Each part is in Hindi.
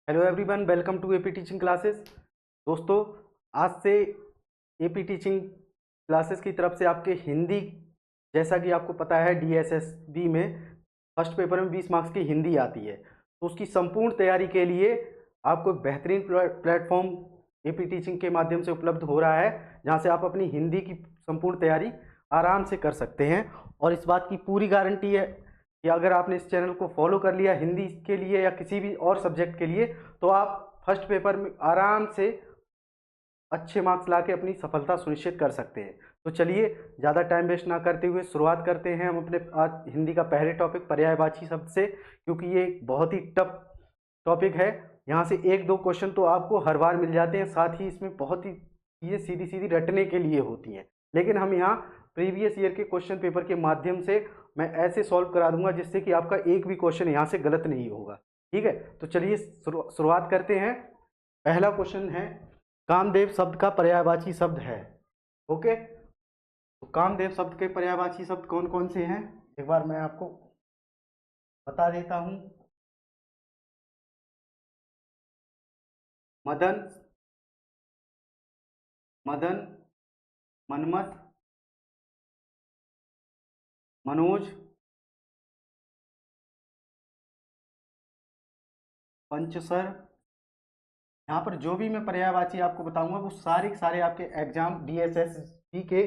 Hello everyone, welcome to AP teaching classes. दोस्तों, आज से एपी टीचिंग क्लासेस की तरफ से आपके हिंदी, जैसा कि आपको पता है डीएसएसबी में फर्स्ट पेपर में 20 मार्क्स की हिंदी आती है, तो उसकी संपूर्ण तैयारी के लिए आपको एक बेहतरीन प्लेटफॉर्म एपी टीचिंग के माध्यम से उपलब्ध हो रहा है, जहां से आप अपनी हिंदी की संपूर्ण तैयारी आराम से कर सकते हैं। और इस बात की पूरी गारंटी है कि अगर आपने इस चैनल को फॉलो कर लिया हिंदी के लिए या किसी भी और सब्जेक्ट के लिए, तो आप फर्स्ट पेपर में आराम से अच्छे मार्क्स लाके अपनी सफलता सुनिश्चित कर सकते हैं। तो चलिए, ज़्यादा टाइम वेस्ट ना करते हुए शुरुआत करते हैं हम अपने आज हिंदी का पहले टॉपिक पर्यायवाची शब्द से, क्योंकि ये बहुत ही टफ टॉपिक है। यहाँ से एक दो क्वेश्चन तो आपको हर बार मिल जाते हैं, साथ ही इसमें बहुत ही चीज़ें सीधी सीधी रटने के लिए होती हैं, लेकिन हम यहाँ प्रीवियस ईयर के क्वेश्चन पेपर के माध्यम से मैं ऐसे सॉल्व करा दूंगा जिससे कि आपका एक भी क्वेश्चन यहाँ से गलत नहीं होगा। ठीक है, तो चलिए शुरुआत करते हैं। पहला क्वेश्चन है, कामदेव शब्द का पर्यायवाची शब्द है। ओके, तो कामदेव शब्द के पर्यायवाची शब्द कौन कौन से हैं, एक बार मैं आपको बता देता हूं। मदन, मदन, मनमथ, मनोज, पंचसर। यहाँ पर जो भी मैं पर्यायवाची आपको बताऊंगा वो सारे सारे आपके एग्जाम डीएसएसबी के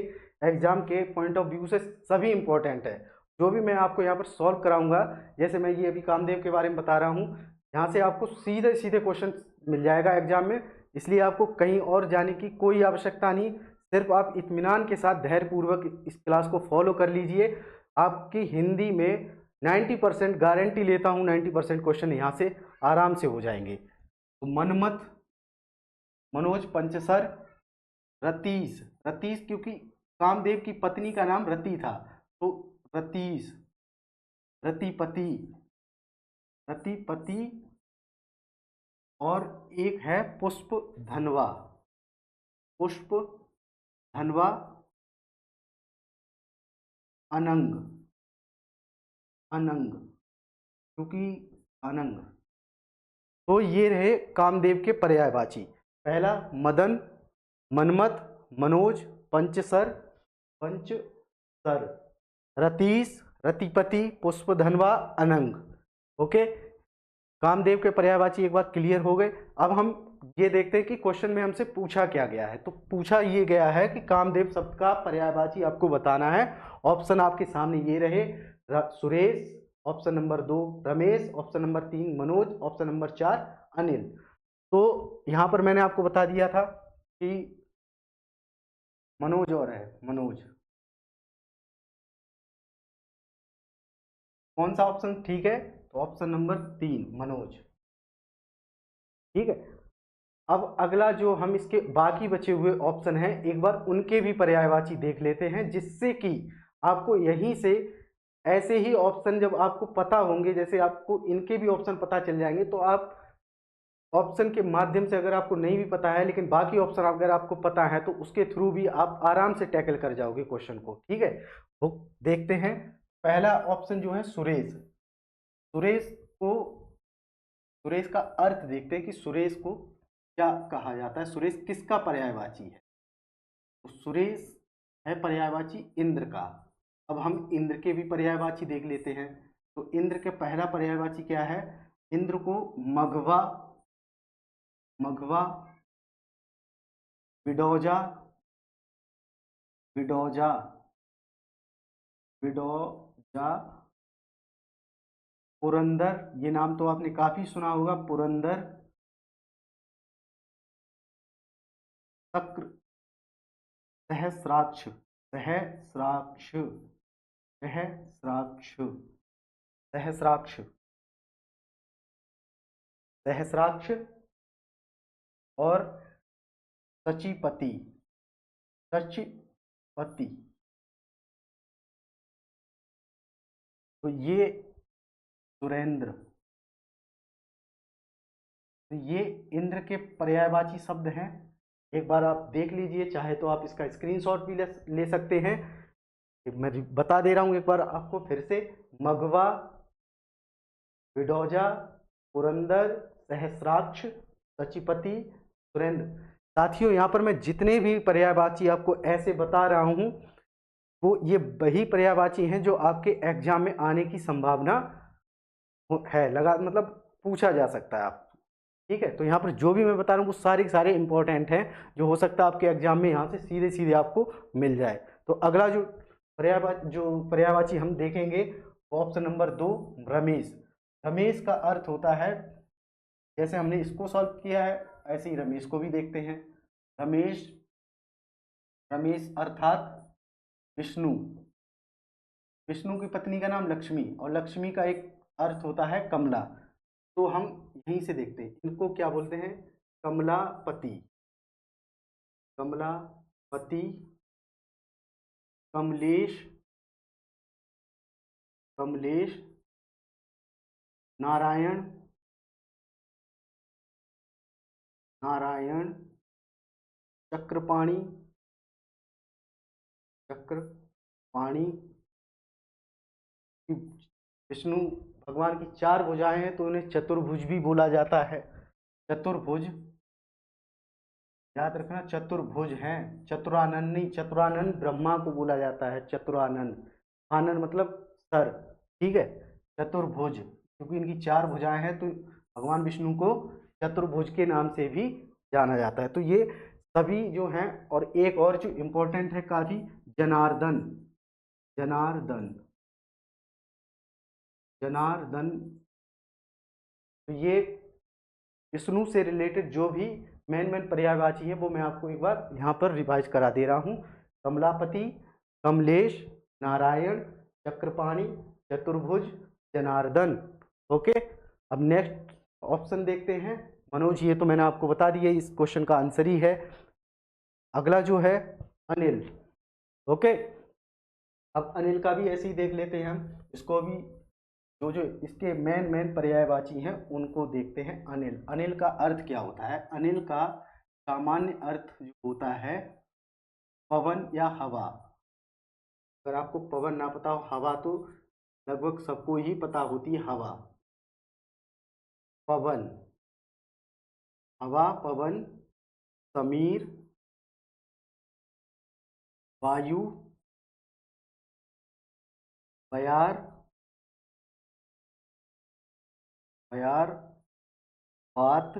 एग्जाम के पॉइंट ऑफ व्यू से सभी इंपॉर्टेंट है। जो भी मैं आपको यहाँ पर सॉल्व कराऊंगा, जैसे मैं ये अभी कामदेव के बारे में बता रहा हूँ, यहाँ से आपको सीधे सीधे क्वेश्चन मिल जाएगा एग्जाम में, इसलिए आपको कहीं और जाने की कोई आवश्यकता नहीं। सिर्फ आप इत्मीनान के साथ धैर्यपूर्वक इस क्लास को फॉलो कर लीजिए। आपकी हिंदी में 90% गारंटी लेता हूँ, 90% क्वेश्चन यहाँ से आराम से हो जाएंगे। तो मनमथ, मनोज, पंचसर, रतीश, रतीश क्योंकि कामदेव की पत्नी का नाम रति था, तो रतीश, रतिपति, रतिपति। और एक है पुष्प धनवा, पुष्प धनवा, अनंग, अनंग क्योंकि अनंग। तो ये रहे कामदेव के पर्यायवाची। पहला मदन, मनमथ, मनोज, पंचसर, पंचसर, रतीश, रतिपति, पुष्पधनवा, अनंग। ओके, कामदेव के पर्यायवाची एक बार क्लियर हो गए। अब हम ये देखते हैं कि क्वेश्चन में हमसे पूछा क्या गया है। तो पूछा ये गया है कि कामदेव शब्द का पर्यायवाची आपको बताना है। ऑप्शन आपके सामने ये रहे, Suresh, option number 2 Ramesh, option number 3 Manoj, option number 4 Anil. तो यहां पर मैंने आपको बता दिया था कि मनोज और है, मनोज। कौन सा ऑप्शन ठीक है? तो ऑप्शन नंबर 3 मनोज। ठीक है, अब अगला जो हम इसके बाकी बचे हुए ऑप्शन हैं, एक बार उनके भी पर्यायवाची देख लेते हैं, जिससे कि आपको यहीं से ऐसे ही ऑप्शन जब आपको पता होंगे, जैसे आपको इनके भी ऑप्शन पता चल जाएंगे, तो आप ऑप्शन के माध्यम से, अगर आपको नहीं भी पता है लेकिन बाकी ऑप्शन अगर आपको पता है, तो उसके थ्रू भी आप आराम से टैकल कर जाओगे क्वेश्चन को। ठीक है, वो देखते हैं। पहला ऑप्शन जो है सुरेश, सुरेश को, सुरेश का अर्थ देखते हैं कि सुरेश को क्या कहा जाता है, सुरेश किसका पर्यायवाची है। तो सुरेश है पर्यायवाची इंद्र का। अब हम इंद्र के भी पर्यायवाची देख लेते हैं। तो इंद्र के पहला पर्यायवाची क्या है? इंद्र को मघवा, मघवा, विडोजा, विडोजा, विडोजा, पुरंदर, ये नाम तो आपने काफी सुना होगा, पुरंदर, शक्र, सहस्राक्ष, सहस्राक्ष, सहस्राक्ष, सहस्राक्ष, सहस्राक्ष, और सचिपति, सचिपति। तो ये सुरेंद्र, तो ये इंद्र के पर्यायवाची शब्द हैं। एक बार आप देख लीजिए, चाहे तो आप इसका स्क्रीनशॉट भी ले सकते हैं। मैं बता दे रहा हूं एक बार आपको फिर से, मघवा, विडोजा, पुरंदर, सहस्राक्ष, सचिपति, सुरेंद्र। साथियों यहाँ पर मैं जितने भी पर्यायवाची आपको ऐसे बता रहा हूँ वो ये वही पर्यायवाची हैं जो आपके एग्जाम में आने की संभावना है, लगा मतलब पूछा जा सकता है आप। ठीक है, तो यहाँ पर जो भी मैं बता रहा हूँ वो सारे के सारे इंपॉर्टेंट हैं, जो हो सकता है आपके एग्जाम में यहाँ से सीधे सीधे आपको मिल जाए। तो अगला जो पर्यायवाची हम देखेंगे वो ऑप्शन नंबर 2, रमेश। रमेश का अर्थ होता है, जैसे हमने इसको सॉल्व किया है ऐसे ही रमेश को भी देखते हैं। रमेश, रमेश अर्थात विष्णु। विष्णु की पत्नी का नाम लक्ष्मी, और लक्ष्मी का एक अर्थ होता है कमला। तो हम यहीं से देखते हैं इनको क्या बोलते हैं, कमलापति। कमलापति, कमलेश, कमलेश, नारायण, नारायण, चक्रपाणी, चक्रपाणी। विष्णु भगवान की 4 भुजाएं हैं तो उन्हें चतुर्भुज भी बोला जाता है। चतुर्भुज, याद रखना चतुर्भुज हैं, चतुरानन नहीं, चतुरानन ब्रह्मा को बोला जाता है, चतुरानन। आनन मतलब सर, ठीक है। चतुर्भुज क्योंकि इनकी 4 भुजाएं हैं तो भगवान विष्णु को चतुर्भुज के नाम से भी जाना जाता है। तो ये सभी जो हैं, और एक और जो इम्पोर्टेंट है काफी, जनार्दन। जनार्दन, जनार्दन। तो ये विष्णु से रिलेटेड जो भी मेन पर्यायवाची है वो मैं आपको एक बार यहाँ पर रिवाइज करा दे रहा हूँ। कमलापति, कमलेश, नारायण, चक्रपाणी, चतुर्भुज, जनार्दन। ओके, अब नेक्स्ट ऑप्शन देखते हैं। मनोज, ये तो मैंने आपको बता दिया, इस क्वेश्चन का आंसर ही है। अगला जो है अनिल। ओके, अब अनिल का भी ऐसे ही देख लेते हैं हम, इसको भी जो जो इसके मेन पर्यायवाची हैं उनको देखते हैं। अनिल, अनिल का अर्थ क्या होता है? अनिल का सामान्य अर्थ जो होता है पवन या हवा। अगर आपको पवन ना पता हो, हवा तो लगभग सबको ही पता होती है। हवा, पवन, हवा, पवन, समीर, वायु, बयार, बयार, वात।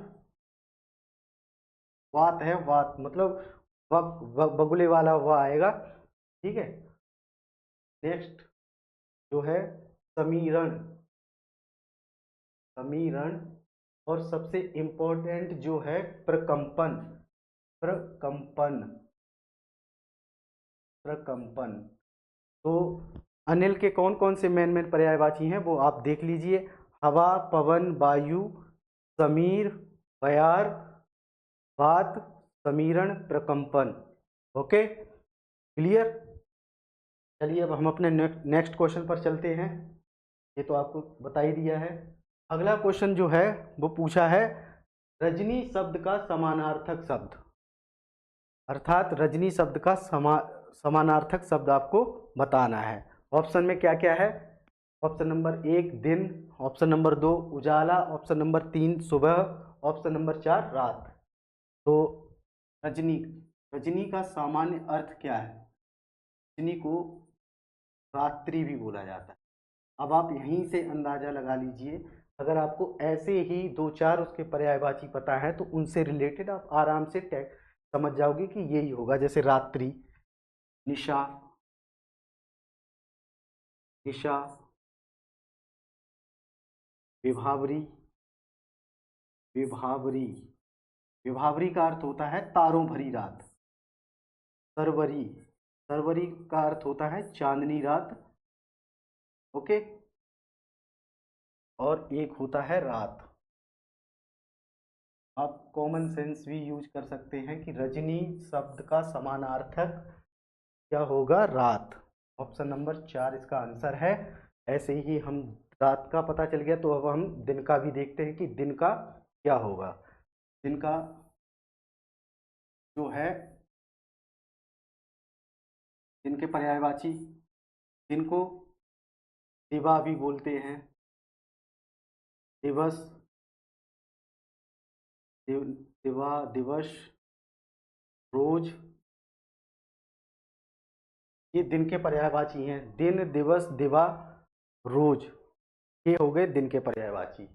वात है, वात मतलब बगुले वाला हुआ आएगा, ठीक है। नेक्स्ट जो है समीरण, समीरण। और सबसे इंपॉर्टेंट जो है प्रकंपन, प्रकंपन, प्रकंपन। तो अनिल के कौन कौन से मेन पर्यायवाची हैं वो आप देख लीजिए। हवा, पवन, वायु, समीर, बयार, वात, समीरण, प्रकंपन। Okay, clear. चलिए अब हम अपने नेक्स्ट क्वेश्चन पर चलते हैं। ये तो आपको बता ही दिया है। अगला क्वेश्चन जो है वो पूछा है रजनी शब्द का समानार्थक शब्द, अर्थात रजनी शब्द का समानार्थक शब्द आपको बताना है। ऑप्शन में क्या क्या है? ऑप्शन नंबर 1 दिन, ऑप्शन नंबर 2 उजाला, ऑप्शन नंबर 3 सुबह, ऑप्शन नंबर 4 रात। तो रजनी, रजनी का सामान्य अर्थ क्या है? रजनी को रात्रि भी बोला जाता है। अब आप यहीं से अंदाजा लगा लीजिए, अगर आपको ऐसे ही 2-4 उसके पर्यायवाची पता है तो उनसे रिलेटेड आप आराम से समझ जाओगे कि यही होगा। जैसे रात्रि, निशा, निशा, विभावरी, विभावरी। विभावरी का अर्थ होता है तारों भरी रात। सरवरी, सरवरी का अर्थ होता है चांदनी रात। ओके, और एक होता है रात। आप कॉमन सेंस भी यूज कर सकते हैं कि रजनी शब्द का समानार्थक क्या होगा? रात। ऑप्शन नंबर 4 इसका आंसर है। ऐसे ही हम रात का पता चल गया तो अब हम दिन का भी देखते हैं कि दिन का क्या होगा। दिन का जो है, दिन के पर्यायवाची, दिन को दिवा भी बोलते हैं, दिवस, दिवा, दिवस, रोज, ये दिन के पर्यायवाची हैं। दिन, दिवस, दिवा, रोज, ये हो गए दिन के पर्यायवाची।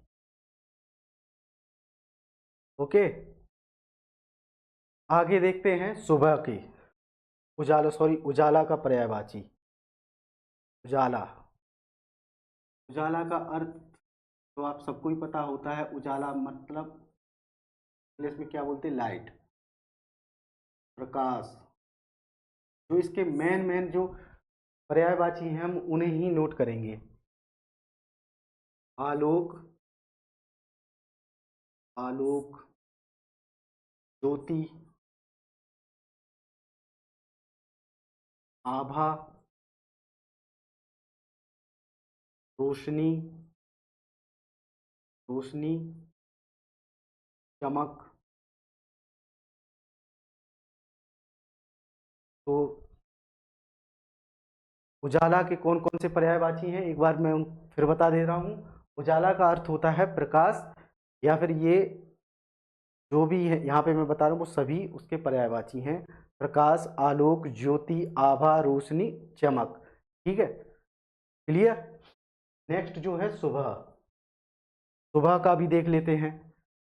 ओके, आगे देखते हैं सुबह की। उजाला का पर्यायवाची उजाला। उजाला का अर्थ तो आप सबको ही पता होता है। उजाला मतलब इंग्लिश में क्या बोलते हैं, लाइट, प्रकाश। जो इसके मेन मेन जो पर्यायवाची हैं हम उन्हें ही नोट करेंगे। आलोक, आलोक, ज्योति, आभा, रोशनी, रोशनी, चमक। तो उजाला के कौन कौन से पर्यायवाची हैं एक बार मैं फिर बता दे रहा हूँ। उजाला का अर्थ होता है प्रकाश, या फिर ये जो भी है यहाँ पे मैं बता रहा हूँ वो सभी उसके पर्यायवाची हैं। प्रकाश, आलोक, ज्योति, आभा, रोशनी, चमक। ठीक है, क्लियर। नेक्स्ट जो है सुबह। सुबह का भी देख लेते हैं।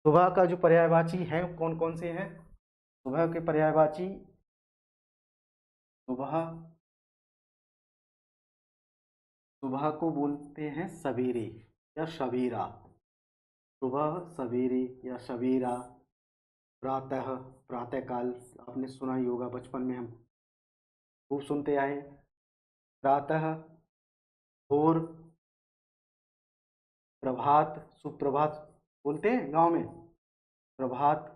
सुबह का जो पर्यायवाची है कौन कौन से हैं। सुबह के पर्यायवाची, सुबह, सुबह को बोलते हैं सवेरे या सवेरा। सुबह, सवेरे या सवेरा। प्रातः, प्रातःकाल, आपने सुना ही होगा, बचपन में हम खूब सुनते आए। प्रातः, भोर, प्रभात, सुप्रभात बोलते हैं गांव में, प्रभात,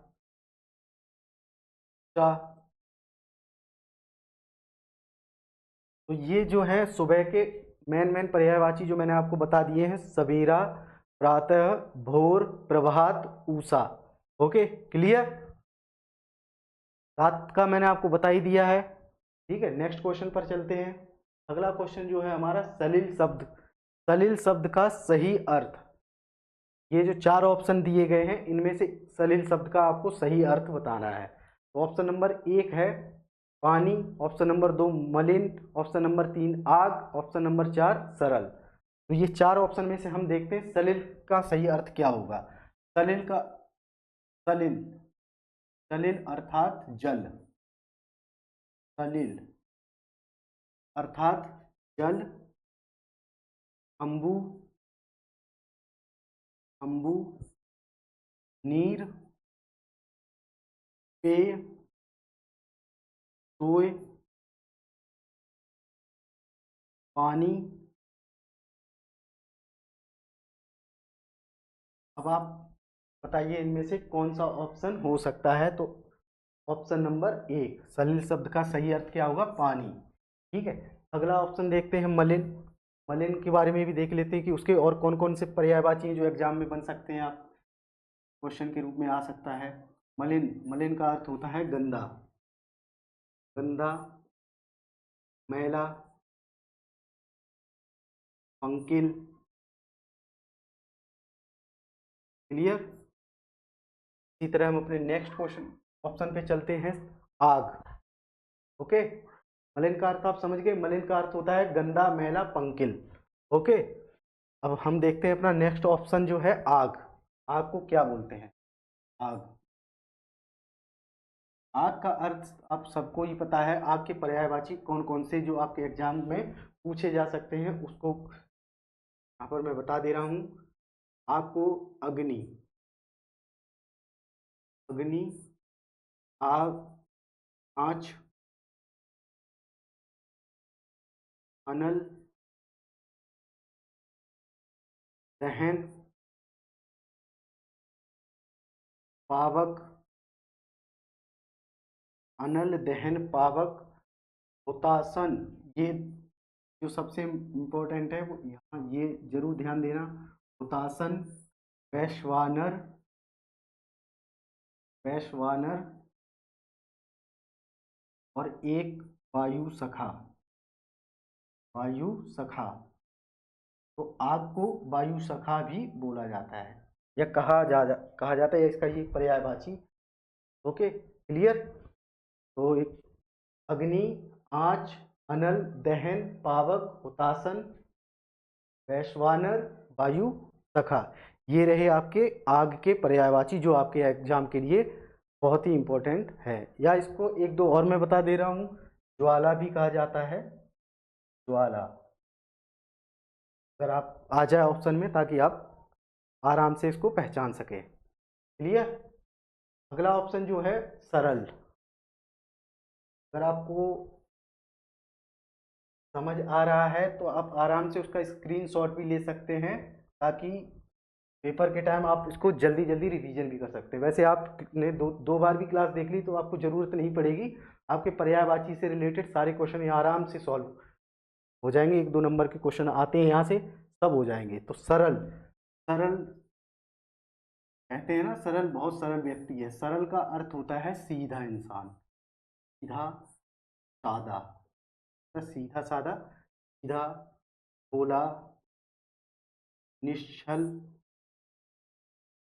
चा। तो ये जो है सुबह के मेन मेन पर्यायवाची जो मैंने आपको बता दिए हैं, सवेरा, प्रातः, भोर, प्रभात, उषा। Okay, clear. रात का मैंने आपको बता ही दिया है। ठीक है, नेक्स्ट क्वेश्चन पर चलते हैं। अगला क्वेश्चन जो है हमारा सलिल शब्द। सलिल शब्द का सही अर्थ। ये जो चार ऑप्शन दिए गए हैं इनमें से सलिल शब्द का आपको सही अर्थ बताना है। तो ऑप्शन नंबर 1 है पानी, ऑप्शन नंबर 2 मलिन, ऑप्शन नंबर 3 आग, ऑप्शन नंबर 4 सरल। तो ये चार ऑप्शन में से हम देखते हैं सलिल का सही अर्थ क्या होगा। सलिल का, सलिल, सलिल अर्थात जल, सलिल अर्थात जल, अंबु, अंबु, नीर, पेय, सोय, पानी। अब आप बताइए इनमें से कौन सा ऑप्शन हो सकता है। तो ऑप्शन नंबर 1 सलिल शब्द का सही अर्थ क्या होगा, पानी। ठीक है, अगला ऑप्शन देखते हैं मलिन। मलिन के बारे में भी देख लेते हैं कि उसके और कौन कौन से पर्यायवाची हैं जो एग्जाम में बन सकते हैं, आप क्वेश्चन के रूप में आ सकता है। मलिन, मलिन का अर्थ होता है गंदा, गंदा, मैला, पंकिल। क्लियर। इसी तरह हम अपने नेक्स्ट क्वेश्चन ऑप्शन पे चलते हैं, आग। ओके, मलिन का अर्थ आप समझ गए, मलिन का अर्थ होता है गंदा, मैला, पंकिल। ओके, अब हम देखते हैं अपना नेक्स्ट ऑप्शन जो है आग। आग को क्या बोलते हैं, आग। आग का अर्थ आप सबको ही पता है। आग के पर्यायवाची कौन कौन से जो आपके एग्जाम में पूछे जा सकते हैं उसको यहाँ पर मैं बता दे रहा हूँ। आपको अग्नि, अग्नि, आग, आँच, अनल, दहन, पावक, अनल, दहन, पावक, हुतासन। ये जो सबसे इम्पोर्टेंट है वो यहाँ ये जरूर ध्यान देना। हुतासन, वैश्वानर, वैश्वानर, और एक वायु सखा, वायु सखा। तो आग को वायु सखा भी बोला जाता है। या कहा जाता है, इसका ये पर्यायवाची। Okay, clear. तो एक अग्नि, आँच, अनल, दहन, पावक, हुतासन, वैश्वानर, वायु, सखा। ये रहे आपके आग के पर्यायवाची जो आपके एग्जाम के लिए बहुत ही इंपॉर्टेंट है। या इसको एक दो और मैं बता दे रहा हूँ, ज्वाला भी कहा जाता है, ज्वाला। अगर आप आ जाए ऑप्शन में ताकि आप आराम से इसको पहचान सके। क्लियर। अगला ऑप्शन जो है सरल। अगर आपको समझ आ रहा है तो आप आराम से उसका स्क्रीनशॉट भी ले सकते हैं, ताकि पेपर के टाइम आप इसको जल्दी जल्दी रिवीजन भी कर सकते हैं। वैसे आपने दो बार भी क्लास देख ली तो आपको ज़रूरत नहीं पड़ेगी, आपके पर्यायवाची से रिलेटेड सारे क्वेश्चन यहाँ आराम से सॉल्व हो जाएंगे। एक दो नंबर के क्वेश्चन आते हैं यहाँ से, सब हो जाएंगे। तो सरल, सरल कहते हैं ना, सरल बहुत सरल व्यक्ति है। सरल का अर्थ होता है सीधा इंसान, सीधा सादा, सीधा सादा, सीधा, भोला, निश्चल,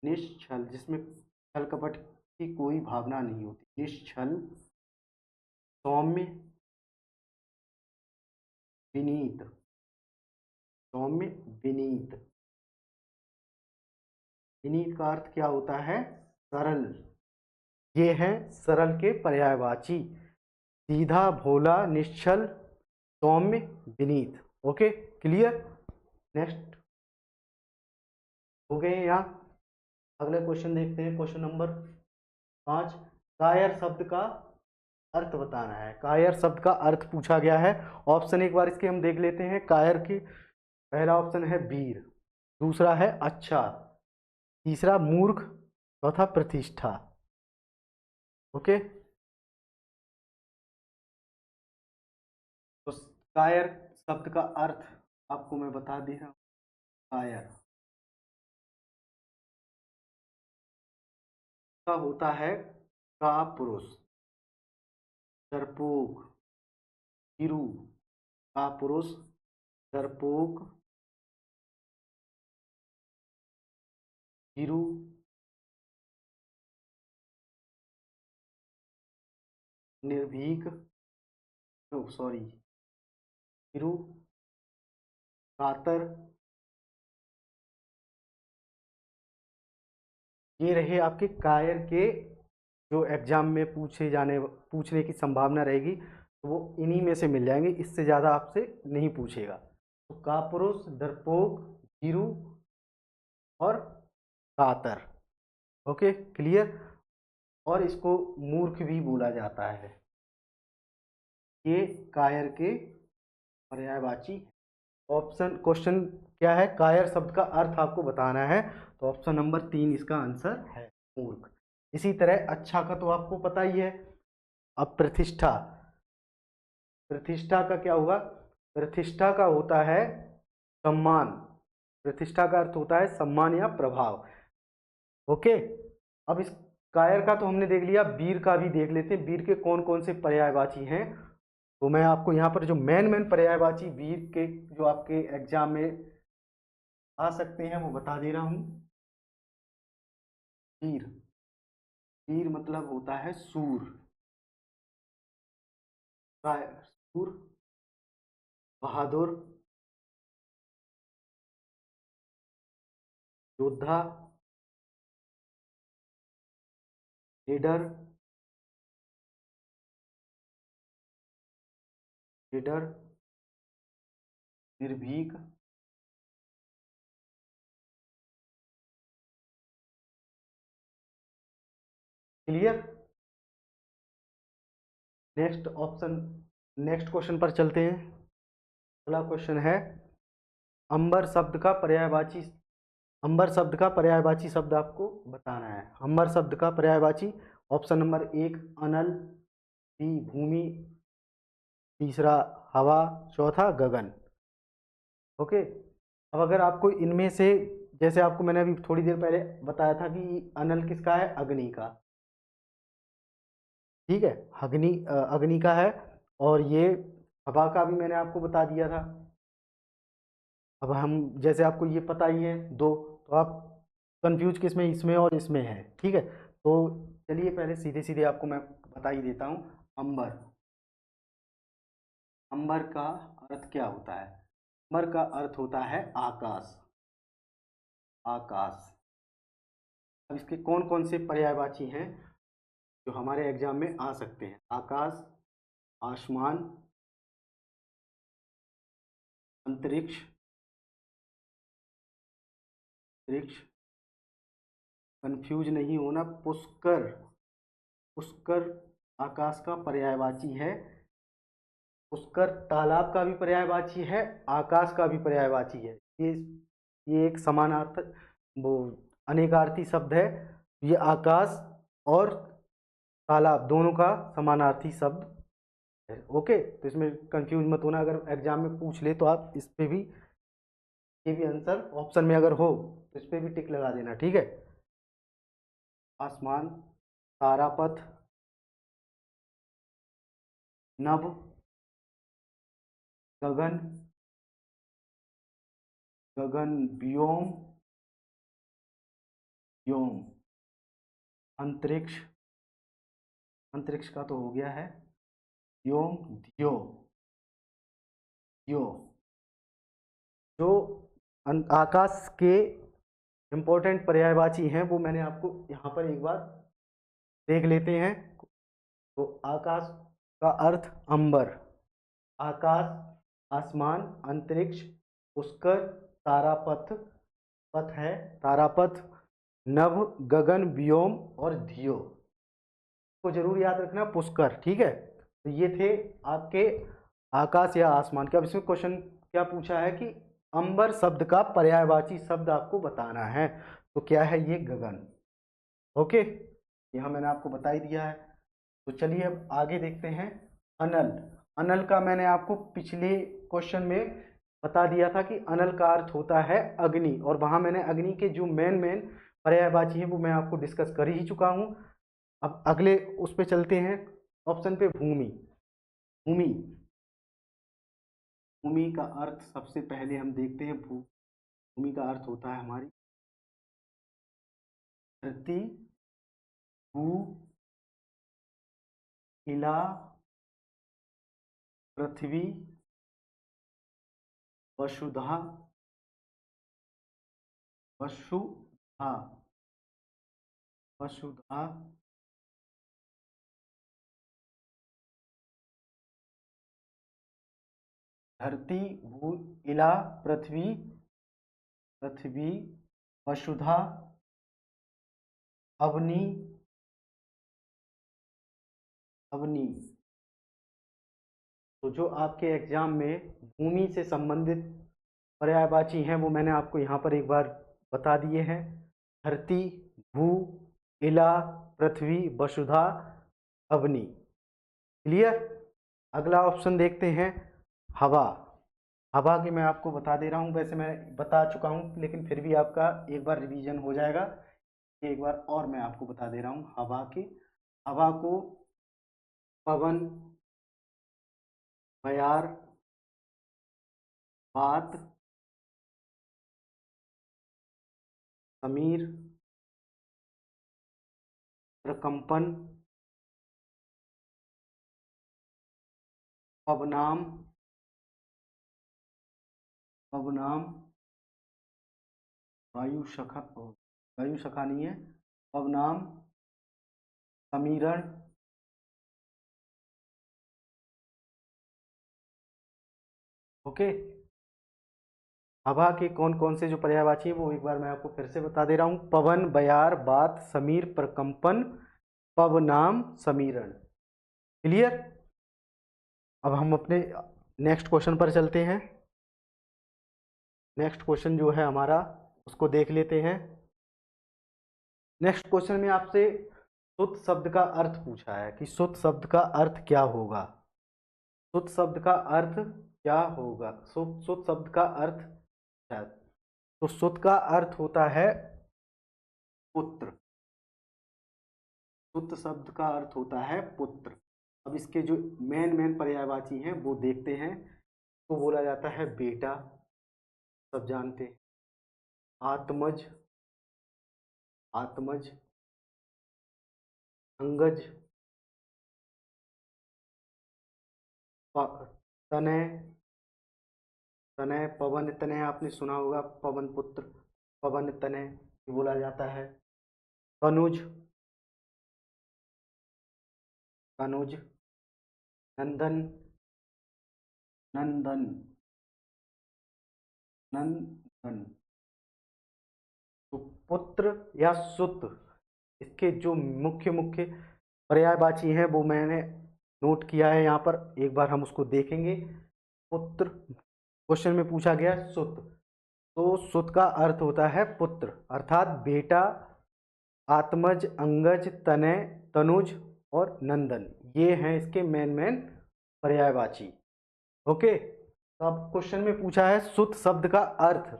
निश्चल जिसमें छल कपट की कोई भावना नहीं होती, निश्चल, सौम्य, विनीत, सौम्य, विनीत। विनीत का अर्थ क्या होता है? सरल। ये है सरल के पर्यायवाची, सीधा, भोला, निश्चल, सौम्य, विनीत। Okay, clear. नेक्स्ट हो गए यहाँ। अगले क्वेश्चन देखते हैं, क्वेश्चन नंबर 5। कायर शब्द का अर्थ बताना है। कायर शब्द का अर्थ पूछा गया है। ऑप्शन एक बार इसके हम देख लेते हैं। कायर की पहला ऑप्शन है वीर, दूसरा है अच्छा, तीसरा मूर्ख, चौथा प्रतिष्ठा। ओके, तो कायर शब्द का अर्थ आपको मैं बता दे रहा हूं। कायर का होता है कापुरुष, डरपोक, भीरू, कापुरुष, डरपोक, भीरू, निर्भीक, सॉरी, भीरू, कातर। ये रहे आपके कायर के जो एग्जाम में पूछने की संभावना रहेगी, तो वो इन्हीं में से मिल जाएंगे, इससे ज़्यादा आपसे नहीं पूछेगा। तो कापुरुष, डरपोक, भीरू और कातर। Okay, clear. और इसको मूर्ख भी बोला जाता है। ये कायर के पर्यायवाची। ऑप्शन क्वेश्चन क्या है? कायर शब्द का अर्थ आपको बताना है, तो ऑप्शन नंबर 3 इसका आंसर है, मूर्ख। इसी तरह अच्छा का तो आपको पता ही है। अब प्रतिष्ठा, प्रतिष्ठा का क्या होगा? प्रतिष्ठा का होता है सम्मान, प्रतिष्ठा का अर्थ होता है सम्मान या प्रभाव। ओके, अब इस कायर का तो हमने देख लिया, वीर का भी देख लेते हैं। वीर के कौन कौन से पर्यायवाची हैं, तो मैं आपको यहाँ पर जो मेन पर्यायवाची वीर के जो आपके एग्जाम में आ सकते हैं वो बता दे रहा हूँ। वीर, वीर मतलब होता है सूर, सूर, बहादुर, योद्धा, लीडर, लीडर, निर्भीक, clear. Next option, next question पर चलते हैं। अगला क्वेश्चन है अंबर शब्द का पर्यायवाची। अंबर शब्द का पर्यायवाची शब्द आपको बताना है। अंबर शब्द का पर्यायवाची, ऑप्शन नंबर 1 अनल, बी भूमि, तीसरा हवा, चौथा गगन। ओके, अब अगर आपको इनमें से, जैसे आपको मैंने अभी थोड़ी देर पहले बताया था कि अनल किसका है? अग्नि का। ठीक है, अग्नि का है। और ये हवा का भी मैंने आपको बता दिया था। अब हम, जैसे आपको ये पता ही है दो, तो आप कंफ्यूज किसमें, इसमें और इसमें है, ठीक है। तो चलिए पहले सीधे सीधे आपको मैं बता ही देता हूँ। अंबर, अंबर का अर्थ क्या होता है? अंबर का अर्थ होता है आकाश, आकाश। अब इसके कौन कौन से पर्यायवाची हैं जो हमारे एग्जाम में आ सकते हैं? आकाश, आसमान, अंतरिक्ष, अंतरिक्ष, कंफ्यूज नहीं होना, पुष्कर, पुष्कर आकाश का पर्यायवाची है। पुष्कर तालाब का भी पर्यायवाची है, आकाश का भी पर्यायवाची है। ये एक समानार्थ, वो अनेकार्थी शब्द है। ये आकाश और तालाब दोनों का समानार्थी शब्द है। ओके, तो इसमें कंफ्यूज मत होना, अगर एग्जाम में पूछ ले तो आप इस पे भी, ये भी आंसर ऑप्शन में अगर हो तो इस पे भी टिक लगा देना, ठीक है। आसमान, तारापथ, नभ, गगन, गगन व्योम, व्योम, अंतरिक्ष, अंतरिक्ष का तो हो गया है, व्योम, धियो, धियो। जो आकाश के इम्पोर्टेंट पर्यायवाची हैं वो मैंने आपको यहाँ पर एक बार देख लेते हैं। तो आकाश का अर्थ अंबर, आकाश, आसमान, अंतरिक्ष, पुष्कर, तारापथ, पथ है तारापथ, नभ, गगन, व्योम और धियो को जरूर याद रखना, पुष्कर, ठीक है। तो ये थे आपके आकाश या आसमान के। अब इसमें क्वेश्चन क्या पूछा है कि अंबर शब्द का पर्यायवाची शब्द आपको बताना है, तो क्या है ये? गगन। ओके, यहाँ मैंने आपको बता ही दिया है। तो चलिए अब आगे देखते हैं। अनल, अनल का मैंने आपको पिछले क्वेश्चन में बता दिया था कि अनल का अर्थ होता है अग्नि, और वहां मैंने अग्नि के जो मेन पर्यायवाची है वो मैं आपको डिस्कस कर ही चुका हूं। अब अगले उस पे चलते हैं, ऑप्शन पे भूमि। भूमि, भूमि का अर्थ सबसे पहले हम देखते हैं। भूमि का अर्थ होता है हमारी धरती, भू, इला, पृथ्वी, वसुधा, वसुधा, वसुधा, धरती, भू, इला, पृथ्वी, पृथ्वी, वसुधा, अवनी, अवनी। तो जो आपके एग्जाम में भूमि से संबंधित पर्यायवाची हैं वो मैंने आपको यहाँ पर एक बार बता दिए हैं। धरती, भू, इला, पृथ्वी, वसुधा, अवनी। क्लियर? अगला ऑप्शन देखते हैं, हवा। हवा की मैं आपको बता दे रहा हूँ, वैसे मैं बता चुका हूँ लेकिन फिर भी आपका एक बार रिवीजन हो जाएगा। एक बार और मैं आपको बता दे रहा हूँ हवा की। हवा को पवन, बयार, बात, समीर, प्रकंपन, पवनाम, पवनाम, वायु शाखा, वायु शाखा नहीं है, पवनाम, समीरण, ओके। हवा के कौन कौन से जो पर्यायवाची है वो एक बार मैं आपको फिर से बता दे रहा हूँ। पवन, बयार, बात, समीर, प्रकंपन, पवनाम, समीरण। क्लियर? अब हम अपने नेक्स्ट क्वेश्चन पर चलते हैं। नेक्स्ट क्वेश्चन जो है हमारा उसको देख लेते हैं। नेक्स्ट क्वेश्चन में आपसे सुत शब्द का अर्थ पूछा है कि सुत शब्द का अर्थ क्या होगा। सुत शब्द का अर्थ क्या होगा? सुत शब्द का अर्थ क्या है? तो सुत का अर्थ होता है पुत्र। सुत शब्द का अर्थ होता है पुत्र। अब इसके जो मेन पर्यायवाची हैं वो देखते हैं। तो बोला जाता है बेटा, सब जानते हैं, आत्मज, आत्मज, अंगज, तनय, तनय, पवन तनय आपने सुना होगा, पवन पुत्र, पवन तनय बोला जाता है। तनुज, तनुज, नंदन, नंदन, नंदन। तो पुत्र या सुत, इसके जो मुख्य मुख्य पर्यायवाची हैं वो मैंने नोट किया है यहाँ पर, एक बार हम उसको देखेंगे। पुत्र, क्वेश्चन में पूछा गया सुत, तो सुत का अर्थ होता है पुत्र, अर्थात बेटा, आत्मज, अंगज, तनय, तनुज और नंदन, ये हैं इसके मेन पर्यायवाची। ओके, तो अब क्वेश्चन में पूछा है सुत शब्द का अर्थ,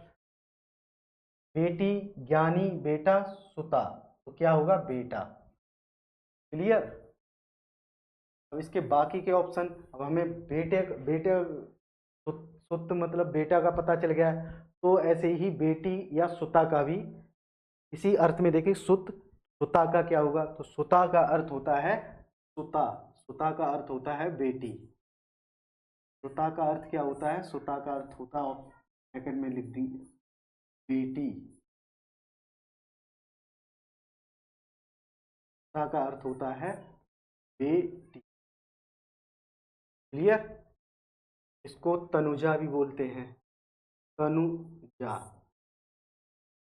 बेटी, ज्ञानी, बेटा, सुता, तो क्या होगा, बेटा। क्लियर। अब इसके बाकी के ऑप्शन, अब हमें बेटे बेटे सुत मतलब बेटा का पता चल गया है, तो ऐसे ही बेटी या सुता का भी इसी अर्थ में देखिए, सुता का क्या होगा, तो सुता का अर्थ होता है सुता, सुता का अर्थ होता है बेटी। सुता का अर्थ क्या होता है, सुता का अर्थ होता है, सेकंड में लिख दी, बेटी। सुता का अर्थ होता है बेटी। क्लियर। इसको तनुजा भी बोलते हैं, तनुजा,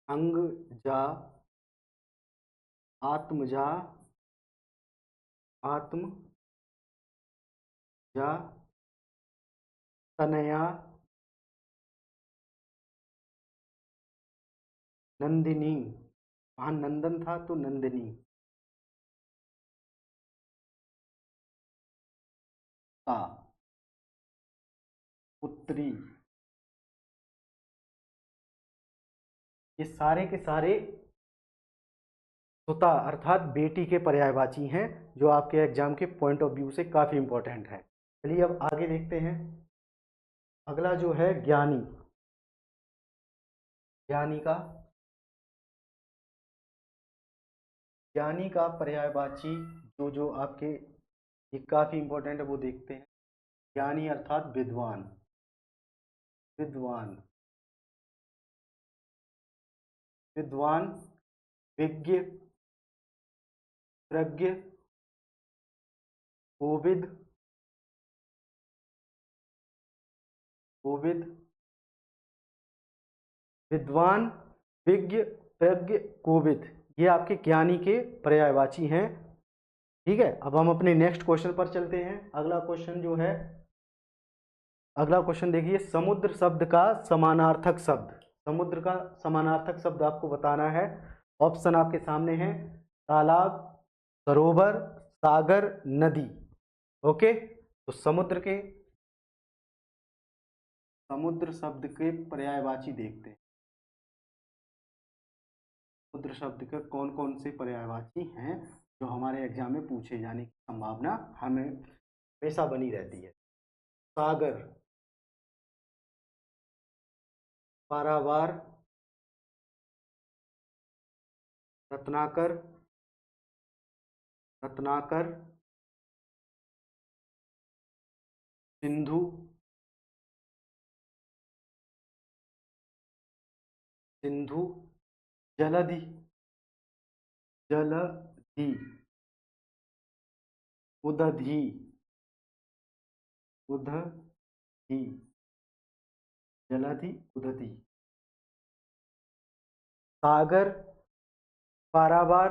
अंगजा, आत्मजा, आत्मजा, तनया, नंदिनी, वहां नंदन था तो नंदिनी, ता, पुत्री, ये सारे के सारे सुता अर्थात बेटी के पर्यायवाची हैं, जो आपके एग्जाम के पॉइंट ऑफ व्यू से काफी इंपॉर्टेंट है। चलिए अब आगे देखते हैं। अगला जो है ज्ञानी, ज्ञानी का, ज्ञानी का पर्यायवाची जो जो आपके ये काफी इंपॉर्टेंट है वो देखते हैं। ज्ञानी अर्थात विद्वान, विद्वान, विद्वान, विज्ञ, प्रज्ञ, कोविद, कोविद, विद्वान, विज्ञ, प्रज्ञ, कोविद, ये आपके ज्ञानी के पर्यायवाची हैं। ठीक है, अब हम अपने नेक्स्ट क्वेश्चन पर चलते हैं। अगला क्वेश्चन जो है, अगला क्वेश्चन देखिए, समुद्र शब्द का समानार्थक शब्द, समुद्र का समानार्थक शब्द आपको बताना है। ऑप्शन आपके सामने हैं, तालाब, सरोवर, सागर, नदी। ओके, तो समुद्र शब्द के पर्यायवाची देखते हैं। समुद्र शब्द के कौन कौन से पर्यायवाची हैं जो हमारे एग्जाम में पूछे जाने की संभावना हमें हमेशा बनी रहती है। सागर, पारावार, रत्नाकर, रत्नाकर, सिंधु, सिंधु, जलधि, जलधि, उदधि, उदधि, जलधि, उदधि। सागर, पारावार,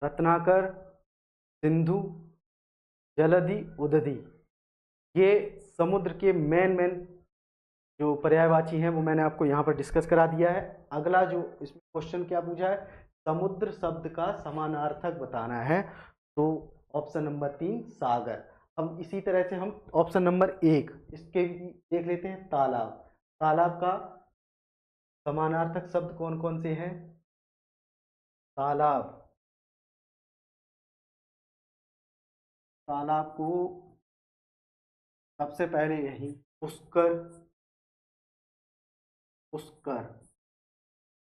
रत्नाकर, सिंधु, जलधि, उदधि, ये समुद्र के मेन जो पर्यायवाची हैं वो मैंने आपको यहाँ पर डिस्कस करा दिया है। अगला जो इसमें क्वेश्चन क्या पूछा है, समुद्र शब्द का समानार्थक बताना है, तो ऑप्शन नंबर 3 सागर। अब इसी तरह से हम ऑप्शन नंबर 1 इसके भी देख लेते हैं, तालाब। तालाब का समानार्थक शब्द कौन कौन से हैं, तालाब, तालाब को सबसे पहले यही पुष्कर, पुष्कर,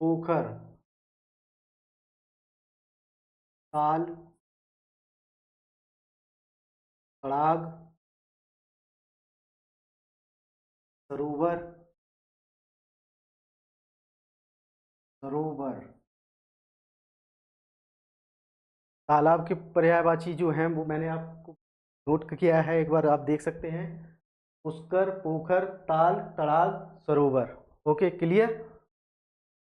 पोखर, ताल, तड़ाग, सरोवर, सरोवर। तालाब के पर्यायवाची जो हैं वो मैंने आपको नोट किया है, एक बार आप देख सकते हैं। पुष्कर, पोखर, ताल, तड़ाग, सरोवर। Okay, clear.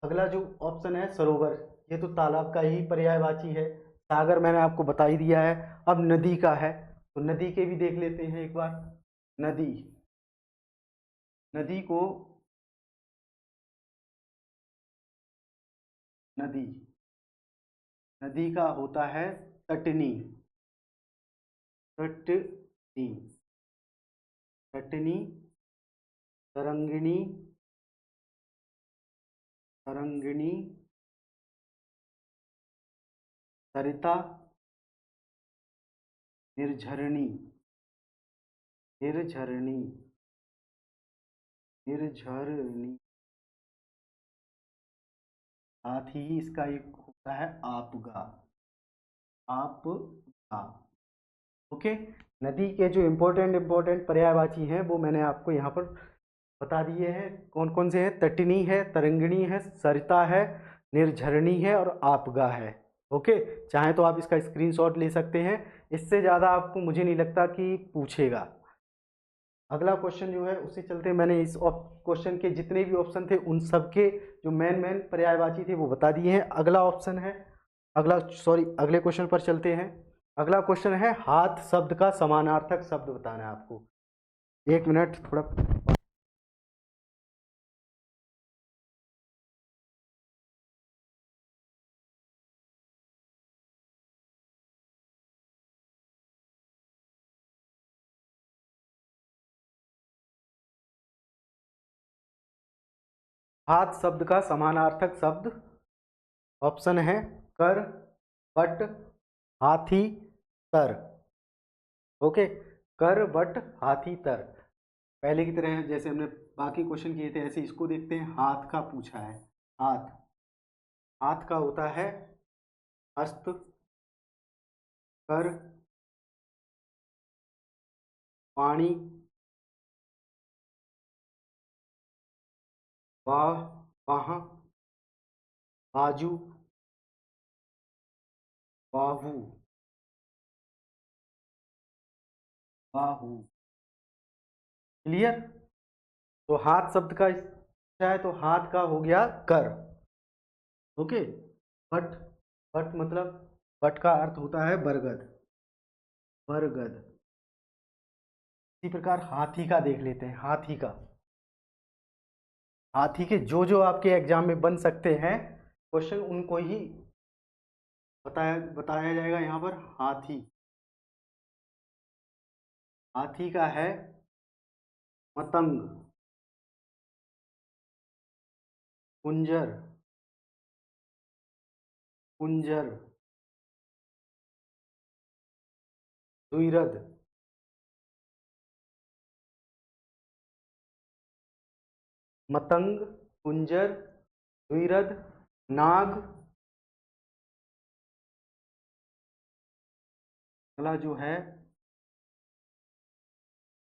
अगला जो ऑप्शन है सरोवर, ये तो तालाब का ही पर्यायवाची है। सागर मैंने आपको बता ही दिया है। अब नदी का है, तो नदी के भी देख लेते हैं एक बार। नदी, नदी को, नदी, नदी का होता है तटनी, तटनी, तटनी, तरंगिणी, तरंगिणी, सरिता, निर्झरणी, निर्झरणी, निर्झरणी। साथ ही इसका एक होता है आपगा, आपगा। ओके, नदी के जो इम्पोर्टेंट पर्यायवाची हैं वो मैंने आपको यहाँ पर बता दिए हैं। कौन कौन से हैं? तटनी है, तरंगिणी है, सरिता है, निर्झरणी है और आपगा है। ओके, चाहे तो आप इसका स्क्रीनशॉट ले सकते हैं। इससे ज़्यादा आपको मुझे नहीं लगता कि पूछेगा। अगला क्वेश्चन जो है उससे चलते हैं। मैंने इस क्वेश्चन के जितने भी ऑप्शन थे उन सब के जो मेन पर्यायवाची थे वो बता दिए हैं। अगला ऑप्शन है, अगले क्वेश्चन पर चलते हैं। अगला क्वेश्चन है हाथ शब्द का समानार्थक शब्द बताना है आपको। एक मिनट, थोड़ा। हाथ शब्द का समानार्थक शब्द ऑप्शन है कर, बट, हाथी, तर। ओके, कर, बट, हाथी, तर। पहले की तरह जैसे हमने बाकी क्वेश्चन किए थे ऐसे इसको देखते हैं। हाथ का पूछा है। हाथ, हाथ का होता है हस्त, कर, पाणी, बाह, बाह, बाजू, बाहू, बाहू। क्लियर। तो हाथ शब्द का क्या है? तो हाथ का हो गया कर। ओके, बट, बट मतलब, बट का अर्थ होता है बरगद, बरगद। इसी प्रकार हाथी का देख लेते हैं। हाथी का, हाथी के जो आपके एग्जाम में बन सकते हैं क्वेश्चन उनको ही बताया बताया जाएगा यहाँ पर। हाथी, हाथी का है मतंग, कुंजर, कुंजर, द्विरद, मतंग, कुंजर, द्विरद, नाग। अगला जो है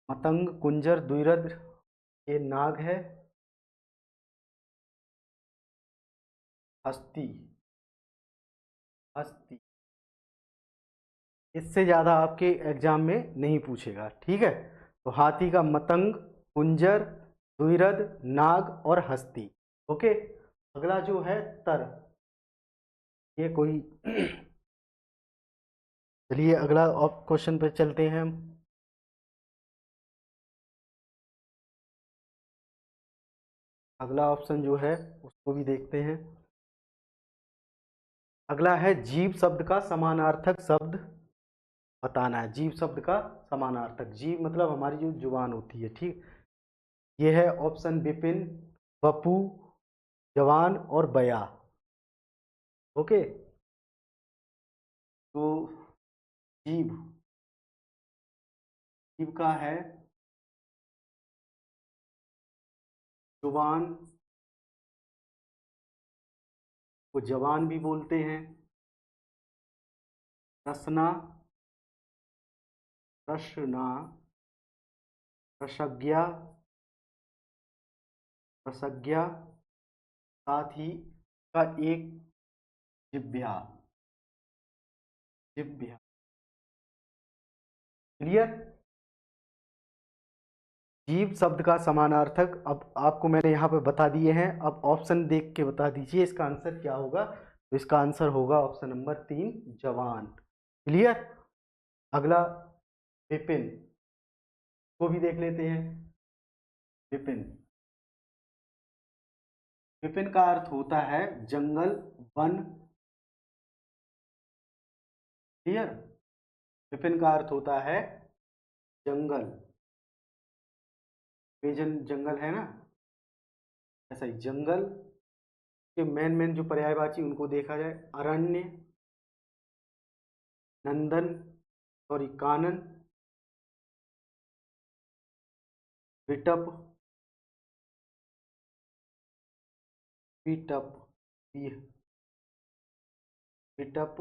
मतंग, कुंजर, द्विरद, ये नाग है। हस्ती, हस्ती। इससे ज़्यादा आपके एग्जाम में नहीं पूछेगा, ठीक है। तो हाथी का मतंग, कुंजर, द्विरद, नाग और हस्ती। ओके, अगला जो है तर, ये कोई चलिए अगला क्वेश्चन पे चलते हैं हम। अगला ऑप्शन जो है उसको भी देखते हैं। अगला है जीव शब्द का समानार्थक शब्द बताना है। जीव शब्द का समानार्थक, जीव मतलब हमारी जो जुबान होती है, ठीक। ये है ऑप्शन विपिन, बपू, जवान और बया। ओके, तो जीव, जीव का है जुबान, को जवान भी बोलते हैं, रसना, रसना, रसज्ञा, रसज्ञा, साथ ही का एक जिह्वा, जिह्वा। क्लियर। जीव शब्द का समानार्थक अब आपको मैंने यहाँ पे बता दिए हैं। अब ऑप्शन देख के बता दीजिए इसका आंसर क्या होगा। तो इसका आंसर होगा ऑप्शन नंबर 3, जवान। क्लियर। अगला विपिन को भी देख लेते हैं। विपिन, विपिन का अर्थ होता है जंगल, वन। क्लियर। विपिन का अर्थ होता है जंगल, बेजन जंगल है ना, ऐसा ही जंगल के मेन जो पर्यायवाची उनको देखा जाए। अरण्य, नंदन, सॉरी कानन, विटप, विटप, विटप,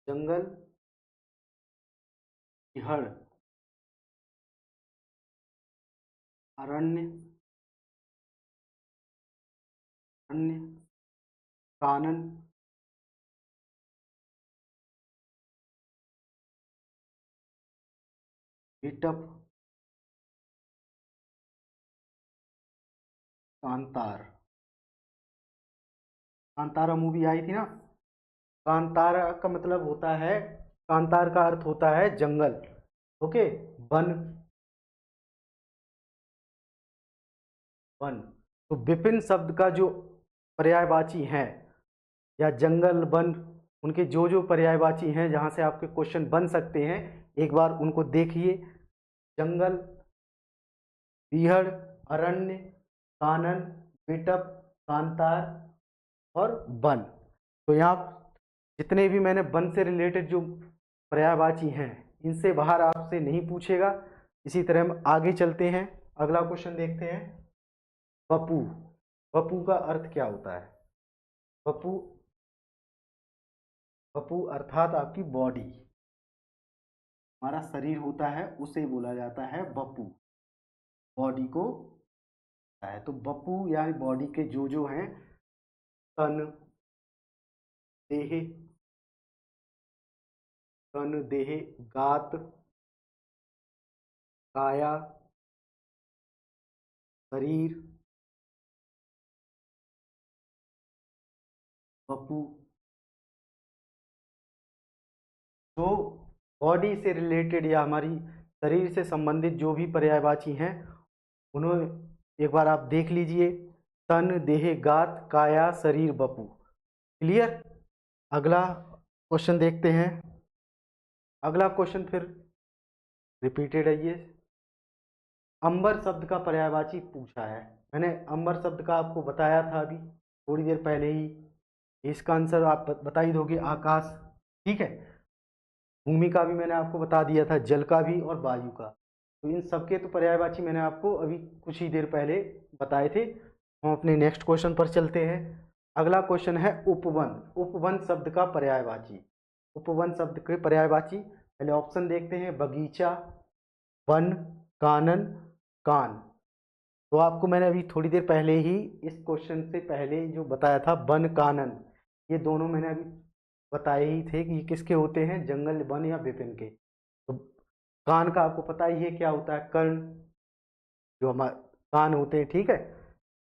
जंगल, बिहड़, अरण्य, अन्य, कानन, विटप, कांतार। कांतारा मूवी आई थी ना, कांतारा का मतलब होता है, कांतार का अर्थ होता है जंगल। ओके। One, one. तो विपिन शब्द का जो पर्यायवाची हैं या जंगल, वन, उनके जो पर्यायवाची हैं जहां से आपके क्वेश्चन बन सकते हैं, एक बार उनको देखिए। जंगल, बिहड़, अरण्य, कानन, विटप, कांतार और वन। तो यहाँ जितने भी मैंने वन से रिलेटेड जो पर्यायवाची हैं इनसे बाहर आपसे नहीं पूछेगा। इसी तरह हम आगे चलते हैं, अगला क्वेश्चन देखते हैं। वपु, वपु का अर्थ क्या होता है। वपु, वपु अर्थात आपकी बॉडी, हमारा शरीर होता है उसे बोला जाता है वपु, बॉडी को है। तो वपु यानी बॉडी के जो हैं, तन, देह, तन, देह, गात, काया, शरीर, वपु। तो बॉडी से रिलेटेड या हमारी शरीर से संबंधित जो भी पर्यायवाची हैं उन्हें एक बार आप देख लीजिए। तन, देह, गात, काया, शरीर, वपु। क्लियर। अगला क्वेश्चन देखते हैं। अगला क्वेश्चन फिर रिपीटेड है ये। अंबर शब्द का पर्यायवाची पूछा है। मैंने अंबर शब्द का आपको बताया था अभी थोड़ी देर पहले ही। इसका आंसर आप बता ही दोगे, आकाश। ठीक है। भूमि का भी मैंने आपको बता दिया था, जल का भी और वायु का। तो इन सबके तो पर्यायवाची मैंने आपको अभी कुछ ही देर पहले बताए थे। हम अपने नेक्स्ट क्वेश्चन पर चलते हैं। अगला क्वेश्चन है उपवन। उपवन शब्द का पर्यायवाची। उपवन शब्द के पर्यायवाची पहले ऑप्शन देखते हैं। बगीचा, वन, कानन, कान। तो आपको मैंने अभी थोड़ी देर पहले ही इस क्वेश्चन से पहले जो बताया था, वन, कानन, ये दोनों मैंने अभी बताए ही थे कि ये किसके होते हैं, जंगल, वन या विपिन के। तो कान का आपको पता ही है क्या होता है, कर्ण, जो हमारे कान होते हैं। ठीक है।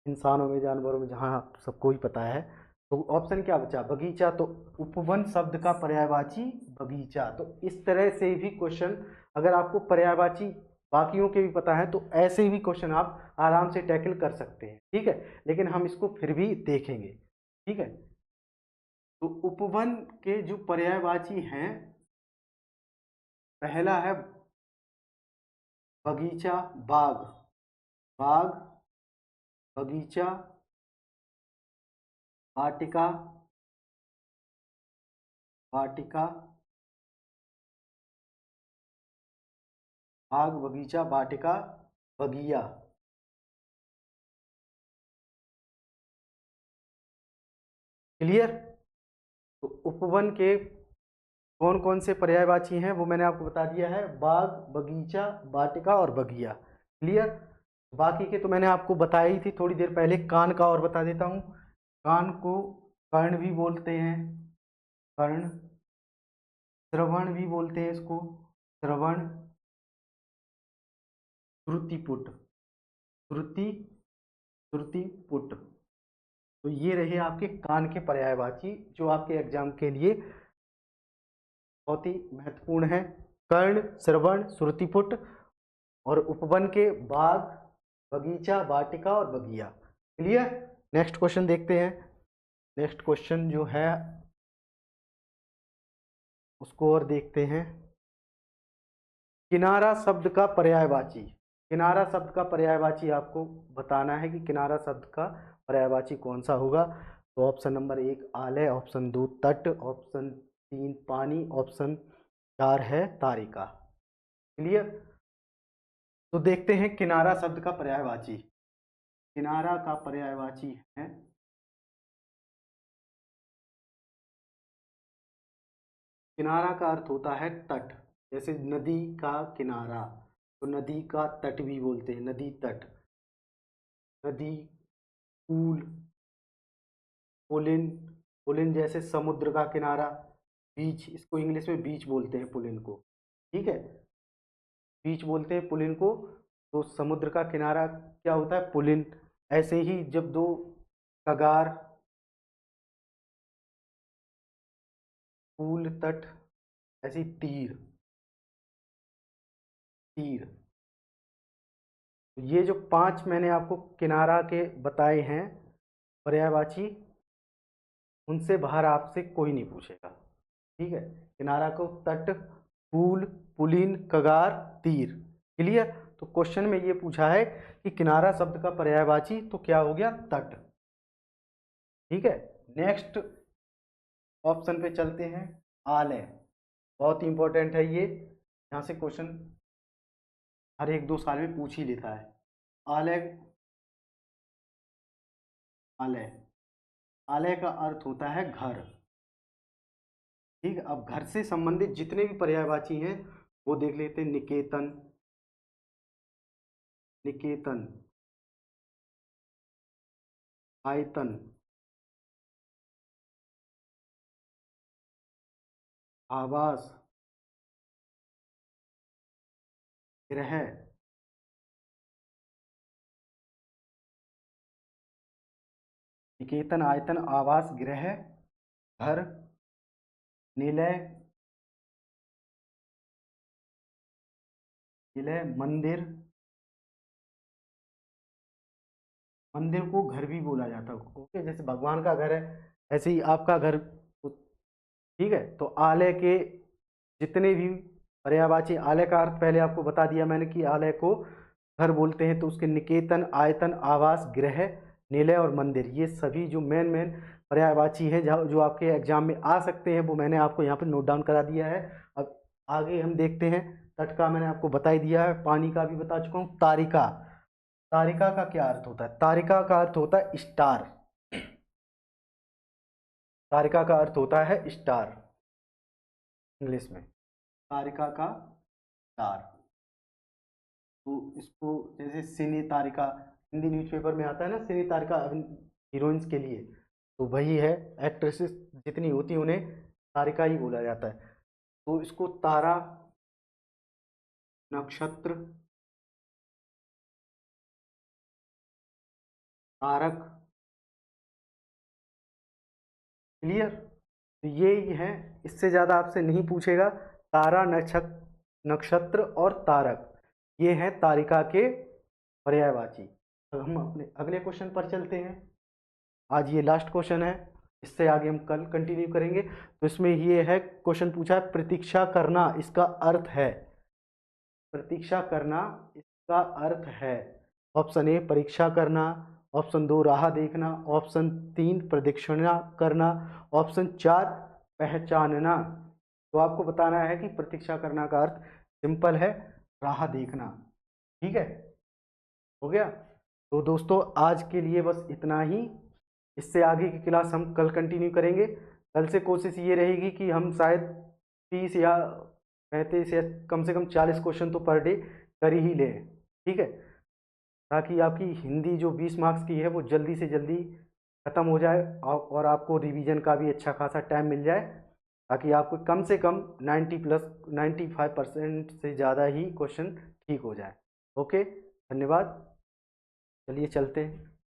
इंसानों में, जानवरों में, जहाँ सबको ही पता है। तो ऑप्शन क्या बचा, बगीचा। तो उपवन शब्द का पर्यायवाची बगीचा। तो इस तरह से भी क्वेश्चन, अगर आपको पर्यायवाची बाकियों के भी पता है तो ऐसे भी क्वेश्चन आप आराम से टैकल कर सकते हैं। ठीक है। लेकिन हम इसको फिर भी देखेंगे। ठीक है। तो उपवन के जो पर्यायवाची हैं, पहला है बगीचा, बाग, बाग, बगीचा, वाटिका, वाटिका, बाग, बगीचा, वाटिका, बगिया। क्लियर। तो उपवन के कौन कौन से पर्यायवाची हैं वो मैंने आपको बता दिया है, बाग, बगीचा, वाटिका और बगिया। क्लियर। बाकी के तो मैंने आपको बताई थी थोड़ी देर पहले। कान का और बता देता हूँ। कान को कर्ण भी बोलते हैं, कर्ण। श्रवण भी बोलते हैं इसको, श्रवण। श्रुतिपुट, श्रुति, श्रुतिपुट। तो ये रहे आपके कान के पर्यायवाची जो आपके एग्जाम के लिए बहुत ही महत्वपूर्ण है। कर्ण, श्रवण, श्रुतिपुट। और उपवन के बाग, बगीचा, वाटिका और बगिया। क्लियर। नेक्स्ट क्वेश्चन देखते हैं। नेक्स्ट क्वेश्चन जो है उसको और देखते हैं। किनारा शब्द का पर्यायवाची। किनारा शब्द का पर्यायवाची आपको बताना है कि किनारा शब्द का पर्यायवाची कौन सा होगा। तो ऑप्शन नंबर 1 आलय, ऑप्शन 2 तट, ऑप्शन 3 पानी, ऑप्शन 4 है तारिका। क्लियर। तो देखते हैं किनारा शब्द का पर्यायवाची। किनारा का पर्यायवाची है, किनारा का अर्थ होता है तट। जैसे नदी का किनारा, तो नदी का तट भी बोलते हैं, नदी तट। नदी, पुल, पुलिन। पुलिन जैसे समुद्र का किनारा। बीच, इसको इंग्लिश में बीच बोलते हैं पुलिन को। ठीक है, बीच बोलते हैं पुलिन को। तो समुद्र का किनारा क्या होता है, पुलिन। ऐसे ही जब दो कगार, पुल, तट, ऐसी तीर, तीर। ये जो 5 मैंने आपको किनारा के बताए हैं पर्यायवाची, उनसे बाहर आपसे कोई नहीं पूछेगा। ठीक है। किनारा को तट, पुल, पुलिन, कगार, तीर। क्लियर। तो क्वेश्चन में ये पूछा है कि किनारा शब्द का पर्यायवाची तो क्या हो गया, तट। ठीक है। नेक्स्ट ऑप्शन पे चलते हैं, आलय। बहुत ही इंपॉर्टेंट है ये, यहाँ से क्वेश्चन हर 1-2 साल में पूछ ही लेता है। आलय, आलय, आलय का अर्थ होता है घर। ठीक है। अब घर से संबंधित जितने भी पर्यायवाची हैं वो देख लेते हैं। निकेतन, निकेतन, आयतन, आवास, गृह, निकेतन, आयतन, आवास, गृह, घर, निलय, निलय, मंदिर। मंदिर को घर भी बोला जाता है। ओके, जैसे भगवान का घर है ऐसे ही आपका घर। ठीक है। तो आलय के जितने भी पर्यायवाची, आलय का अर्थ पहले आपको बता दिया मैंने कि आलय को घर बोलते हैं। तो उसके निकेतन, आयतन, आवास, गृह, निलय और मंदिर, ये सभी जो मेन मेन पर्यायवाची हैं जो आपके एग्जाम में आ सकते हैं वो मैंने आपको यहाँ पे नोट डाउन करा दिया है। अब आगे हम देखते हैं। तट का मैंने आपको बता ही दिया है, पानी का भी बता चुका हूँ। तारिका, तारिका का क्या अर्थ होता है, तारिका का अर्थ होता है स्टार। तारिका का अर्थ होता है स्टार इंग्लिश में, तारिका का स्टार। तो इसको जैसे सिने तारिका हिंदी न्यूज़पेपर में आता है ना, सिने तारिका हीरोइंस के लिए, तो वही है। एक्ट्रेसेस जितनी होती हैं उन्हें तारिका ही बोला जाता है। तो इसको तारा, नक्षत्र, तारक। क्लियर। तो ये ही है, इससे ज़्यादा आपसे नहीं पूछेगा। तारा, नक्षत्र, नक्षत्र और तारक, ये हैं तारिका के पर्यायवाची। अब हम अपने अगले क्वेश्चन पर चलते हैं। आज ये लास्ट क्वेश्चन है, इससे आगे हम कल कंटिन्यू करेंगे। तो इसमें ये है, क्वेश्चन पूछा है प्रतीक्षा करना इसका अर्थ है। प्रतीक्षा करना इसका अर्थ है। ऑप्शन ए परीक्षा करना, ऑप्शन 2 राह देखना, ऑप्शन 3 प्रदक्षिणा करना, ऑप्शन 4 पहचानना। तो आपको बताना है कि प्रतीक्षा करना का अर्थ सिंपल है, राह देखना। ठीक है, हो गया। तो दोस्तों आज के लिए बस इतना ही। इससे आगे की क्लास हम कल कंटिन्यू करेंगे। कल से कोशिश ये रहेगी कि हम शायद 30 या 35 या कम से कम 40 क्वेश्चन तो पर डे कर ही लें, ठीक है, ताकि आपकी हिंदी जो 20 मार्क्स की है वो जल्दी से जल्दी ख़त्म हो जाए और आपको रिवीजन का भी अच्छा खासा टाइम मिल जाए, ताकि आपको कम से कम 95% से ज़्यादा ही क्वेश्चन ठीक हो जाए। ओके, धन्यवाद। चलिए चलते हैं।